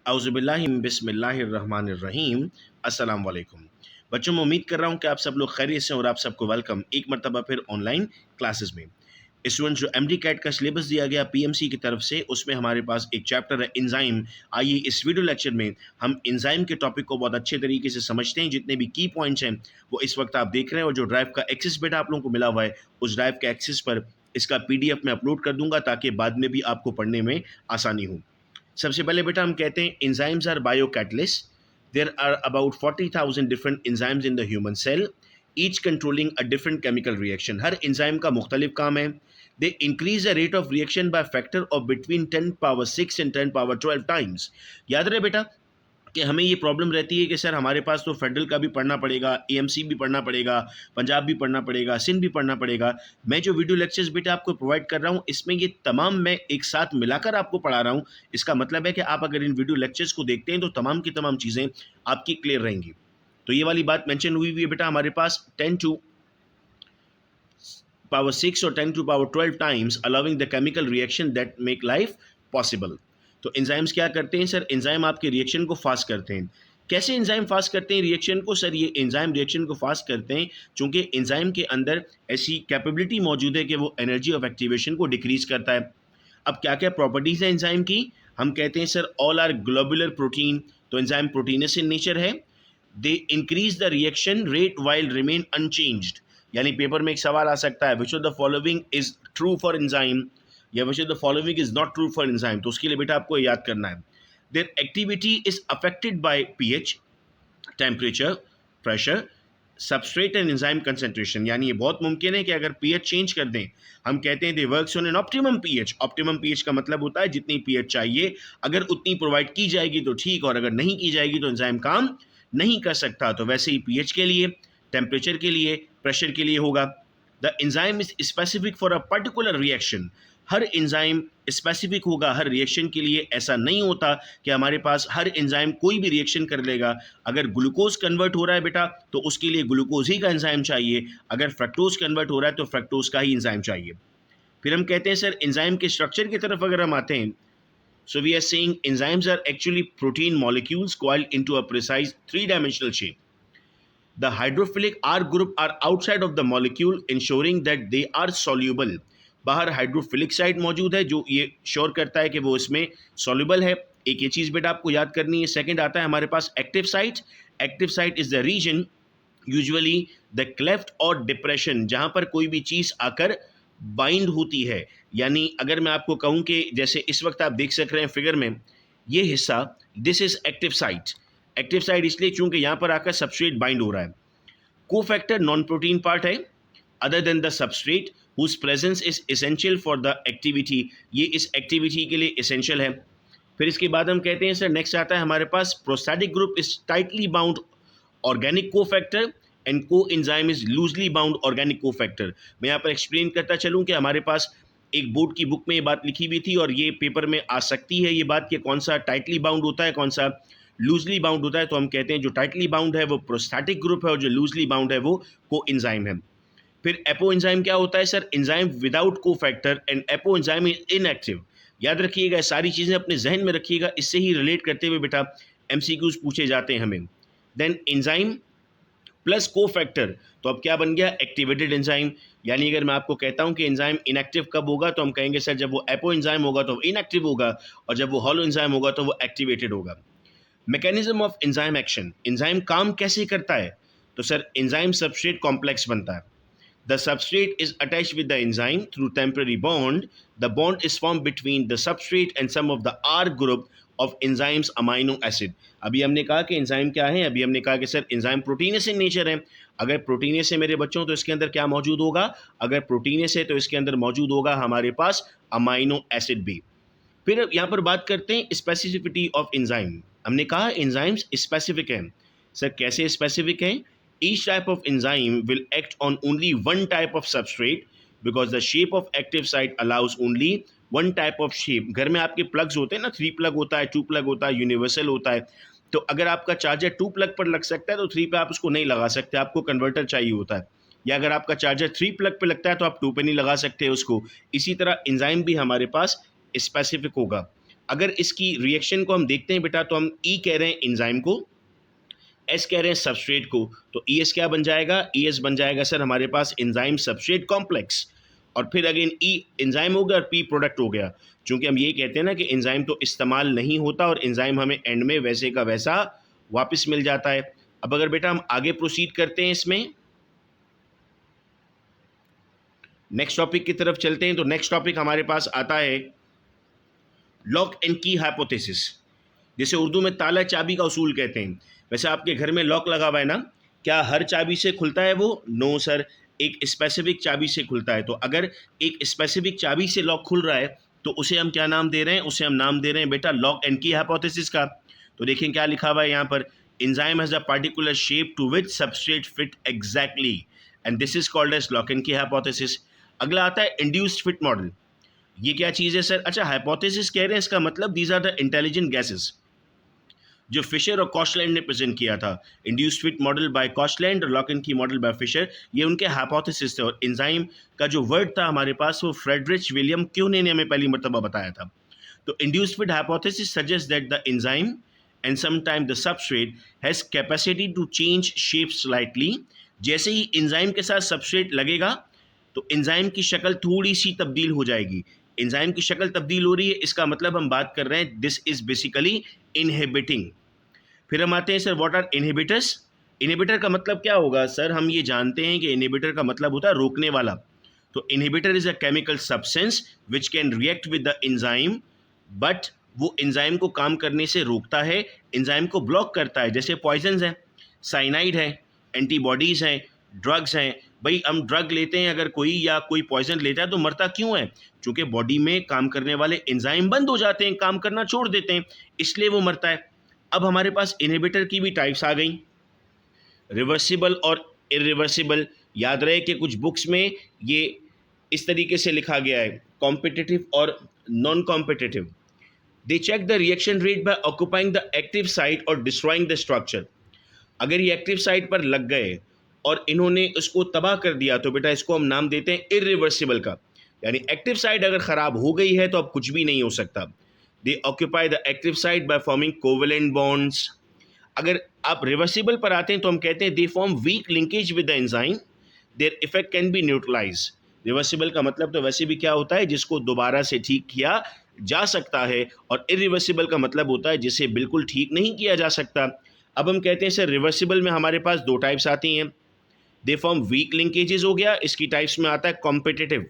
औज़ुबिल्लाहि बिस्मिल्लाहिर्रहमानिर्रहीम। अस्सलाम वालेकुम। बच्चों, मैं उम्मीद कर रहा हूँ कि आप सब लोग खैरियत से हैं और आप सबको वेलकम एक मरतबा फिर ऑनलाइन क्लासेस में। स्टूडेंट्स, जो एमडी कैट का सिलेबस दिया गया पीएमसी की तरफ से, उसमें हमारे पास एक चैप्टर है एंजाइम। आइए इस वीडियो लेक्चर में हम एंजाइम के टॉपिक को बहुत अच्छे तरीके से समझते हैं। जितने भी की पॉइंट्स हैं वो इस वक्त आप देख रहे हैं, और जो ड्राइव का एक्सेस बेटा आप लोगों को मिला हुआ है, उस ड्राइव के एक्सेस पर इसका पीडीएफ में अपलोड कर दूंगा ताकि बाद में भी आपको पढ़ने में आसानी हो। सबसे पहले बेटा हम कहते हैं enzymes are biocatalyst. There are about 40,000 different enzymes in the human cell, each controlling a different chemical reaction. हर एंजाइम का मुख्तलिफ काम है। They increase the rate of reaction by factor of between 10 power 6 and 10 power 12 times. याद रहे बेटा कि हमें ये प्रॉब्लम रहती है कि सर हमारे पास तो फेडरल का भी पढ़ना पड़ेगा, एएमसी भी पढ़ना पड़ेगा, पंजाब भी पढ़ना पड़ेगा, सिंध भी पढ़ना पड़ेगा। मैं जो वीडियो लेक्चर्स बेटा आपको प्रोवाइड कर रहा हूँ, इसमें ये तमाम मैं एक साथ मिलाकर आपको पढ़ा रहा हूँ। इसका मतलब है कि आप अगर इन वीडियो लेक्चर्स को देखते हैं तो तमाम की तमाम चीज़ें आपकी क्लियर रहेंगी। तो ये वाली बात मेंशन हुई है बेटा हमारे पास 10 to power 6 और 10 to power 12 times allowing the chemical reaction that make life possible. तो एंजाइम्स क्या करते हैं सर? एंजाइम आपके रिएक्शन को फास्ट करते हैं। कैसे एंजाइम फास्ट करते हैं रिएक्शन को? सर ये एंजाइम रिएक्शन को फास्ट करते हैं चूंकि एंजाइम के अंदर ऐसी कैपेबिलिटी मौजूद है कि वो एनर्जी ऑफ एक्टिवेशन को डिक्रीज करता है। अब क्या क्या प्रॉपर्टीज है एंजाइम की? हम कहते हैं sir all are globular protein. तो एंजाइम प्रोटीनस इन नेचर है। They increase the reaction rate while remain unchanged. यानी पेपर में एक सवाल आ सकता है, which of the following is true for enzyme, या which of the following is not true for enzyme. तो उसके लिए बेटा आपको याद करना है, their activity is affected by pH, temperature, pressure, substrate and enzyme concentration. यानी ये बहुत मुमकिन है कि अगर पीएच चेंज कर दें, हम कहते हैं they works on an optimum pH. Optimum pH का मतलब होता है जितनी पीएच चाहिए, अगर उतनी प्रोवाइड की जाएगी तो ठीक, और अगर नहीं की जाएगी तो एंजाइम काम नहीं कर सकता। तो वैसे ही पीएच के लिए, टेम्परेचर के लिए, प्रेशर के लिए होगा। The enzyme is specific for a particular reaction. हर एंजाइम स्पेसिफिक होगा हर रिएक्शन के लिए। ऐसा नहीं होता कि हमारे पास हर एंजाइम कोई भी रिएक्शन कर लेगा। अगर ग्लूकोज कन्वर्ट हो रहा है बेटा तो उसके लिए ग्लूकोज ही का एंजाइम चाहिए, अगर फ्रक्टोज कन्वर्ट हो रहा है तो फ्रक्टोज का ही एंजाइम चाहिए। फिर हम कहते हैं सर एंजाइम के स्ट्रक्चर की तरफ अगर हम आते हैं, so we are saying enzymes are actually protein molecules coiled into a precise three-dimensional shape. The hydrophilic R group are outside of the molecule ensuring that they are soluble. बाहर hydrophilic side मौजूद है जो ये sure करता है कि वो इसमें सॉल्युबल है। एक ये चीज़ बेटा आपको याद करनी है। सेकंड आता है हमारे पास active site. Active site is the region usually the cleft और डिप्रेशन, जहाँ पर कोई भी चीज़ आकर बाइंड होती है। यानी अगर मैं आपको कहूँ कि जैसे इस वक्त आप देख सक रहे हैं फिगर में ये हिस्सा, this is active site. Active site इसलिए क्योंकि यहाँ पर आकर सबस्ट्रेट बाइंड हो रहा है। कोफैक्टर नॉन प्रोटीन पार्ट है other than the substrate whose presence is essential for the activity। ये इस एक्टिविटी के लिए एसेंशियल है। फिर इसके बाद हम कहते हैं सर नेक्स्ट आता है हमारे पास prosthetic group is tightly bound organic cofactor and coenzyme is loosely bound organic cofactor. मैं यहाँ पर एक्सप्लेन करता चलूँ कि हमारे पास एक बोर्ड की बुक में ये बात लिखी हुई थी और ये पेपर में आ सकती है ये बात कि कौन सा टाइटली बाउंड होता है, कौन सा लूजली बाउंड होता है। तो हम कहते हैं जो टाइटली बाउंड है वो प्रोस्टैटिक ग्रुप है और जो लूजली बाउंड है वो को एंजाइम है। फिर एपो एंजाइम क्या होता है sir? Enzyme without cofactor and apo enzyme is inactive. याद रखिएगा, सारी चीज़ें अपने जहन में रखिएगा, इससे ही रिलेट करते हुए बेटा एमसीक्यूज पूछे जाते हैं हमें। देन एंजाइम प्लस कोफैक्टर, तो अब क्या बन गया? Activated enzyme. यानी अगर मैं आपको कहता हूं कि एंजाइम इनएक्टिव कब होगा तो हम कहेंगे सर जब वो एपो एंजाइम होगा तो वो इनएक्टिव होगा, और जब वो हॉलो एंजाइम होगा तो वो एक्टिवेटेड होगा। Mechanism of enzyme action, enzyme काम कैसे करता है? तो सर एंजाइम सबस्ट्रेट कॉम्प्लेक्स बनता है। The substrate is attached with the enzyme through temporary bond. The bond is formed between the substrate and some of the R group of enzymes amino acid. अभी हमने कहा कि enzyme क्या है, अभी हमने कहा कि sir enzyme proteinous in nature है। अगर प्रोटीनस है मेरे बच्चों तो इसके अंदर क्या मौजूद होगा? अगर प्रोटीनस है तो इसके अंदर मौजूद होगा हमारे पास अमाइनो एसिड भी। फिर यहाँ पर बात करते हैं स्पेसिफिसिटी ऑफ एंजाइम। हमने कहा एंजाइम्स स्पेसिफिक हैं। सर कैसे स्पेसिफिक हैं? Each type of enzyme will act on only one type of substrate because the shape of active site allows only one type of shape। घर में आपके plugs होते हैं ना, 3 प्लग होता है, 2 प्लग होता है, यूनिवर्सल होता है। तो अगर आपका चार्जर 2 प्लग पर लग सकता है तो 3 पे आप उसको नहीं लगा सकते, आपको कन्वर्टर चाहिए होता है। या अगर आपका चार्जर 3 प्लग पे लगता है तो आप 2 पे नहीं लगा सकते उसको। इसी तरह एंजाइम भी हमारे पास स्पेसिफिक होगा। अगर इसकी रिएक्शन को हम देखते हैं बेटा, तो हम ई कह रहे हैं एंजाइम को, एस कह रहे हैं सबस्ट्रेट को, तो ई एस क्या बन जाएगा, ई एस बन जाएगा सर हमारे पास एंजाइम सबस्ट्रेट कॉम्प्लेक्स, और फिर अगेन ई एंजाइम हो गया और पी प्रोडक्ट हो गया। चूंकि हम यही कहते हैं ना कि एंजाइम तो इस्तेमाल नहीं होता और एंजाइम हमें एंड में वैसे का वैसा वापस मिल जाता है। अब अगर बेटा हम आगे प्रोसीड करते हैं इसमें, नेक्स्ट टॉपिक की तरफ चलते हैं, तो नेक्स्ट टॉपिक हमारे पास आता है लॉक एंड की हाइपोथेसिस, जिसे उर्दू में ताला चाबी का उसूल कहते हैं। वैसे आपके घर में लॉक लगा हुआ है ना, क्या हर चाबी से खुलता है वो? नो सर, एक स्पेसिफिक चाबी से खुलता है। तो अगर एक स्पेसिफिक चाबी से लॉक खुल रहा है तो उसे हम क्या नाम दे रहे हैं? उसे हम नाम दे रहे हैं बेटा लॉक एंड की हाइपोथेसिस का। तो देखें क्या लिखा हुआ है यहाँ पर, enzyme has a particular shape to which substrate fit exactly and this is called as lock and key hypothesis. अगला आता है इंड्यूस्ड फिट मॉडल। ये क्या चीज़ है सर? अच्छा, हाइपोथेसिस कह रहे हैं, इसका मतलब these are the intelligent guesses, जो फिशर और कॉशलैंड ने प्रेजेंट किया था। Induced fit model by Koshland और lock and key model by Fischer, ये उनके हाइपोथेसिस थे। और एंजाइम का जो वर्ड था हमारे पास, वो फ्रेडरिच विलियम क्यूने ने हमें पहली मरतबा बताया था। तो induced fit hypothesis suggest that the enzyme and sometime the substrate has capacity to change shape slightly. जैसे ही एंजाइम के साथ सबस्ट्रेट लगेगा तो एंजाइम की शक्ल थोड़ी सी तब्दील हो जाएगी। एंजाइम की शक्ल तब्दील हो रही है, इसका मतलब हम बात कर रहे हैं दिस इज बेसिकली इनहिबिटिंग। फिर हम आते हैं sir what are inhibitors. Inhibitor का मतलब क्या होगा सर? हम ये जानते हैं कि इनहिबिटर का मतलब होता है रोकने वाला। तो inhibitor is a chemical substance which can react with the enzyme, but वो एंजाइम को काम करने से रोकता है, एंजाइम को ब्लॉक करता है। जैसे पॉइजन्स हैं, साइनाइड है, एंटीबॉडीज हैं, ड्रग्स हैं। भाई हम ड्रग लेते हैं अगर कोई, या कोई पॉइजन लेता है, तो मरता क्यों है? क्योंकि बॉडी में काम करने वाले एंजाइम बंद हो जाते हैं, काम करना छोड़ देते हैं, इसलिए वो मरता है। अब हमारे पास इनहिबिटर की भी टाइप्स आ गई, रिवर्सिबल और इरिवर्सिबल। याद रहे कि कुछ बुक्स में ये इस तरीके से लिखा गया है, कॉम्पिटिटिव और non competitive. They check the reaction rate by occupying the active site और डिस्ट्रॉइंग द स्ट्रक्चर। अगर ये एक्टिव साइट पर लग गए और इन्होंने इसको तबाह कर दिया तो बेटा इसको हम नाम देते हैं इरिवर्सिबल का। यानी एक्टिव साइट अगर ख़राब हो गई है तो अब कुछ भी नहीं हो सकता। दे occupy the active site by forming covalent bonds. अगर आप रिवर्सिबल पर आते हैं तो हम कहते हैं they form weak linkage with the enzyme, their effect can be neutralize. Reversible का मतलब तो वैसे भी क्या होता है, जिसको दोबारा से ठीक किया जा सकता है, और इरिवर्सिबल का मतलब होता है जिसे बिल्कुल ठीक नहीं किया जा सकता। अब हम कहते हैं सर रिवर्सिबल में हमारे पास दो टाइप्स आती हैं, दे फॉर्म वीक लिंकेजेस हो गया, इसकी टाइप्स में आता है कॉम्पिटिटिव।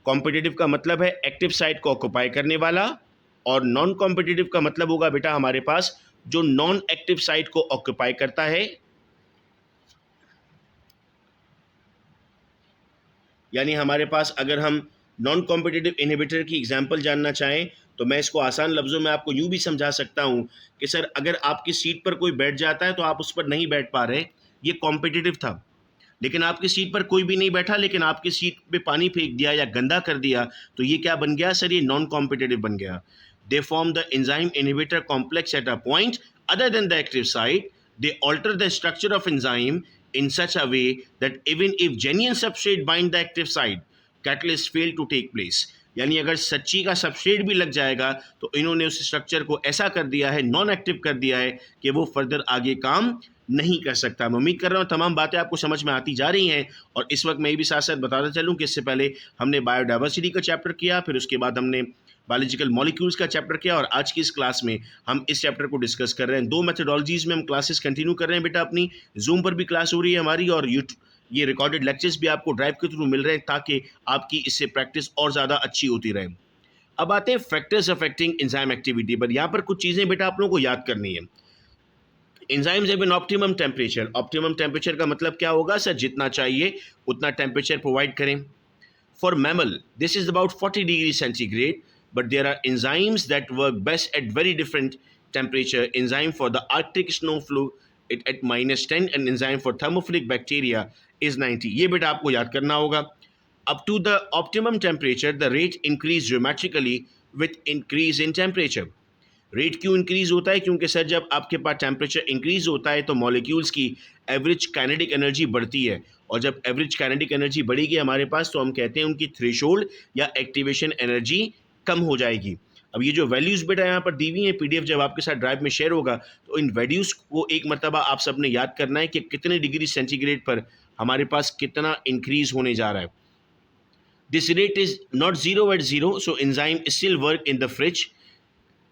कॉम्पिटिटिव का मतलब है एक्टिव साइट को ऑक्यूपाई करने वाला, और नॉन कॉम्पिटिटिव का मतलब होगा बेटा हमारे पास जो नॉन एक्टिव साइट को ऑक्यूपाई करता है। यानी हमारे पास अगर हम नॉन कॉम्पिटिटिव इनहिबिटर की एग्जांपल जानना चाहें तो मैं इसको आसान लफ्ज़ों में आपको यूँ भी समझा सकता हूँ कि सर अगर आपकी सीट पर कोई बैठ जाता है तो आप उस पर नहीं बैठ पा रहे, ये कॉम्पिटिटिव था। लेकिन आपकी सीट पर कोई भी नहीं बैठा, लेकिन आपकी सीट पे पानी फेंक दिया या गंदा कर दिया, तो ये क्या बन गया सर? ये नॉन कॉम्पिटिटिव बन गया। They form the enzyme inhibitor complex at a point other than the active site, they alter the structure of enzyme in such a way that even if genuine substrate bind the active site, catalyst fail to take place। यानी अगर सच्ची का substrate भी लग जाएगा तो इन्होंने उस स्ट्रक्चर को ऐसा कर दिया है, नॉन एक्टिव कर दिया है कि वो फर्दर आगे काम नहीं कर सकता। मैं उम्मीद कर रहा हूँ तमाम बातें आपको समझ में आती जा रही हैं। और इस वक्त मैं ये भी साथ साथ बताता चलूँ कि इससे पहले हमने बायोडाइवर्सिटी का चैप्टर किया, फिर उसके बाद हमने बायोलॉजिकल मॉलिक्यूल्स का चैप्टर किया, और आज की इस क्लास में हम इस चैप्टर को डिस्कस कर रहे हैं। दो मेथडोलॉजीज़ में हम क्लासेस कंटिन्यू कर रहे हैं बेटा अपनी। जूम पर भी क्लास हो रही है हमारी, और ये रिकॉर्डेड लेक्चर्स भी आपको ड्राइव के थ्रू मिल रहे हैं ताकि आपकी इससे प्रैक्टिस और ज़्यादा अच्छी होती रहे। अब आते हैं फैक्टर्स अफेक्टिंग एंजाइम एक्टिविटी पर। यहाँ पर कुछ चीज़ें बेटा आप लोगों को याद करनी है। Enzymes have an optimum temperature. Optimum temperature का मतलब क्या होगा सर? जितना चाहिए उतना टेम्परेचर प्रोवाइड करें। For mammal, this is about 40 degrees centigrade, but there are enzymes that work best at very different temperature. Enzyme for the Arctic snowflow at -10, and enzyme for thermophilic bacteria is 90. ये बेटा आपको याद करना होगा। Up to the optimum temperature, the rate increase dramatically with increase in temperature. Rate क्यों increase होता है? क्योंकि सर जब आपके पास टेम्परेचर इंक्रीज होता है तो मॉलिक्यूल्स की एवरेज काइनेटिक एनर्जी बढ़ती है, और जब एवरेज काइनेटिक एनर्जी बढ़ेगी हमारे पास तो हम कहते हैं उनकी थ्रेशोल्ड या एक्टिवेशन एनर्जी कम हो जाएगी। अब ये जो वैल्यूज़ बेटा यहाँ पर दी हुई हैं, पीडीएफ जब आपके साथ ड्राइव में शेयर होगा तो इन वैल्यूज़ को एक मरतबा आप सबने याद करना है कि कितने डिग्री सेंटीग्रेड पर हमारे पास कितना इंक्रीज होने जा रहा है. This rate is not zero at zero, so enzyme still work in the fridge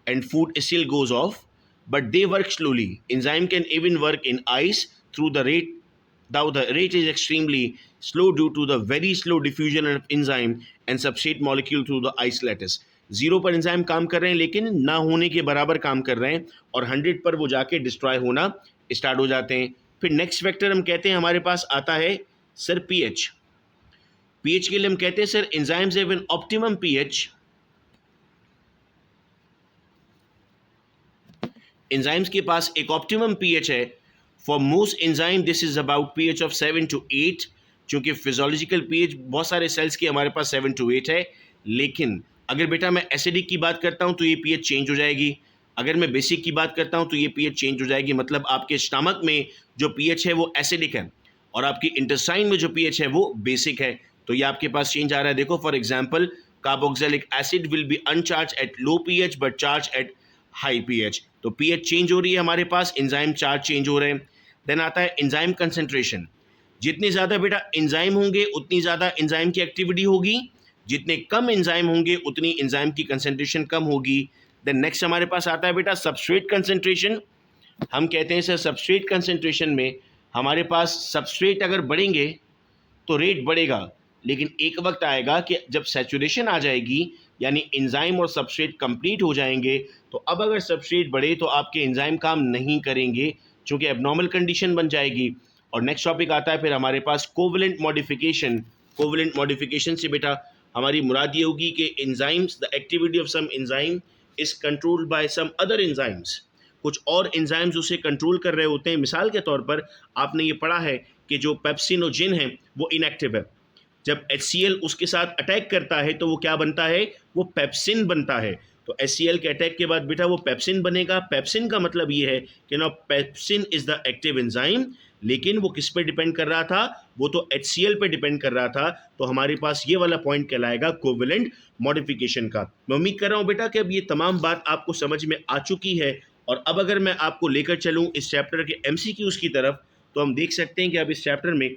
and food still goes off, but they work slowly. Enzyme can even work in ice through the rate. Now the rate is extremely slow due to the very slow diffusion of enzyme and substrate molecule through the ice lattice. 0 पर enzyme काम कर रहे हैं लेकिन ना होने के बराबर काम कर रहे हैं, और 100 पर वो जाके डिस्ट्रॉय होना स्टार्ट हो जाते हैं. फिर नेक्स्ट फैक्टर हम कहते हैं हमारे पास आता है सर पीएच. पीएच के लिए हम कहते हैं sir enzymes have an optimum pH. Enzymes के पास एक ऑप्टिमम पीएच है. For most enzyme this is about pH of 7 to 8, चूँकि फिजोलॉजिकल पीएच बहुत सारे सेल्स की हमारे पास 7 to 8 है. लेकिन अगर बेटा मैं एसिडिक की बात करता हूँ तो ये पीएच चेंज हो जाएगी. अगर मैं बेसिक की बात करता हूँ तो ये पीएच चेंज हो जाएगी. मतलब आपके स्टमक में जो पीएच है वो एसिडिक है और आपकी इंटेस्टाइन में जो पीएच है वो बेसिक है. तो ये आपके पास चेंज आ रहा है. देखो for example carboxylic acid will be अनचार्ज at low pH but charge at high pH. तो पीएच चेंज हो रही है हमारे पास, एंजाइम चार्ज चेंज हो रहे हैं. देन आता है एंजाइम कंसंट्रेशन. जितने ज़्यादा बेटा एंजाइम होंगे उतनी ज़्यादा एंजाइम की एक्टिविटी होगी, जितने कम एंजाइम होंगे उतनी एंजाइम की कंसंट्रेशन कम होगी. देन नेक्स्ट हमारे पास आता है बेटा सबस्ट्रेट कंसंट्रेशन. हम कहते हैं सर सबस्ट्रेट कंसंट्रेशन में हमारे पास सबस्ट्रेट अगर बढ़ेंगे तो रेट बढ़ेगा, लेकिन एक वक्त आएगा कि जब सैचुरेशन आ जाएगी यानी एंजाइम और सबस्ट्रेट कंप्लीट हो जाएंगे, तो अब अगर सबस्ट्रेट बढ़े तो आपके एंजाइम काम नहीं करेंगे क्योंकि एबनॉर्मल कंडीशन बन जाएगी. और नेक्स्ट टॉपिक आता है फिर हमारे पास कोवलेंट मॉडिफिकेशन. कोवलेंट मॉडिफिकेशन से बेटा हमारी मुराद ये होगी कि enzymes, the activity of some enzyme is controlled by some other enzymes. कुछ और एंजाइम्स उसे कंट्रोल कर रहे होते हैं. मिसाल के तौर पर आपने ये पढ़ा है कि जो पेप्सिनोजिन है वो इनएक्टिव है. जब HCl उसके साथ अटैक करता है तो वो क्या बनता है, वो पेप्सिन बनता है. तो HCl के अटैक के बाद बेटा वो पेप्सिन बनेगा. पेप्सिन का मतलब ये है कि ना pepsin is the active enzyme, लेकिन वो किस पे डिपेंड कर रहा था, वो तो HCl पे डिपेंड कर रहा था. तो हमारे पास ये वाला पॉइंट कहलाएगा कोवेलेंट मॉडिफिकेशन का. मैं उम्मीद कर रहा हूँ बेटा कि अब ये तमाम बात आपको समझ में आ चुकी है. और अब अगर मैं आपको लेकर चलूँ इस चैप्टर के MCQs की तरफ, तो हम देख सकते हैं कि अब इस चैप्टर में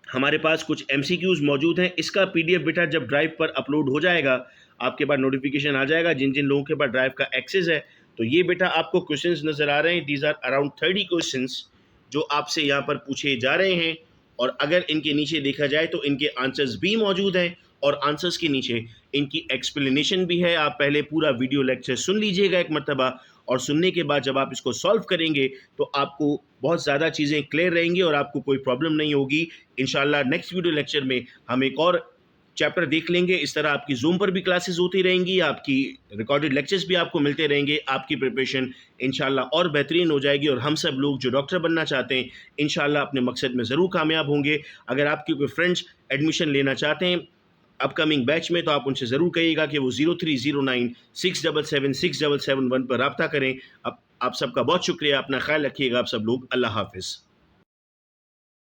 हमारे पास कुछ MCQs मौजूद हैं. इसका PDF बेटा जब ड्राइव पर अपलोड हो जाएगा आपके पास नोटिफिकेशन आ जाएगा. जिन जिन लोगों के पास ड्राइव का एक्सेस है तो ये बेटा आपको क्वेश्चंस नज़र आ रहे हैं. दीज आर अराउंड 30 क्वेश्चंस जो आपसे यहाँ पर पूछे जा रहे हैं. और अगर इनके नीचे देखा जाए तो इनके आंसर्स भी मौजूद हैं और आंसर्स के नीचे इनकी एक्सप्लेनेशन भी है. आप पहले पूरा वीडियो लेक्चर सुन लीजिएगा एक मरतबा, और सुनने के बाद जब आप इसको सॉल्व करेंगे तो आपको बहुत ज़्यादा चीज़ें क्लियर रहेंगी और आपको कोई प्रॉब्लम नहीं होगी. इंशाल्लाह नेक्स्ट वीडियो लेक्चर में हम एक और चैप्टर देख लेंगे. इस तरह आपकी जूम पर भी क्लासेस होती रहेंगी, आपकी रिकॉर्डेड लेक्चर्स भी आपको मिलते रहेंगे. आपकी प्रिपरेशन इंशाल्लाह और बेहतरीन हो जाएगी और हम सब लोग जो डॉक्टर बनना चाहते हैं इंशाल्लाह अपने मकसद में ज़रूर कामयाब होंगे. अगर आपके कोई फ्रेंड्स एडमिशन लेना चाहते हैं अपकमिंग बैच में तो आप उनसे ज़रूर कहिएगा कि वो 0309677677 पर रब्ता करें. अब आप सबका बहुत शुक्रिया. अपना ख्याल रखिएगा आप सब लोग. अल्लाह हाफिज़.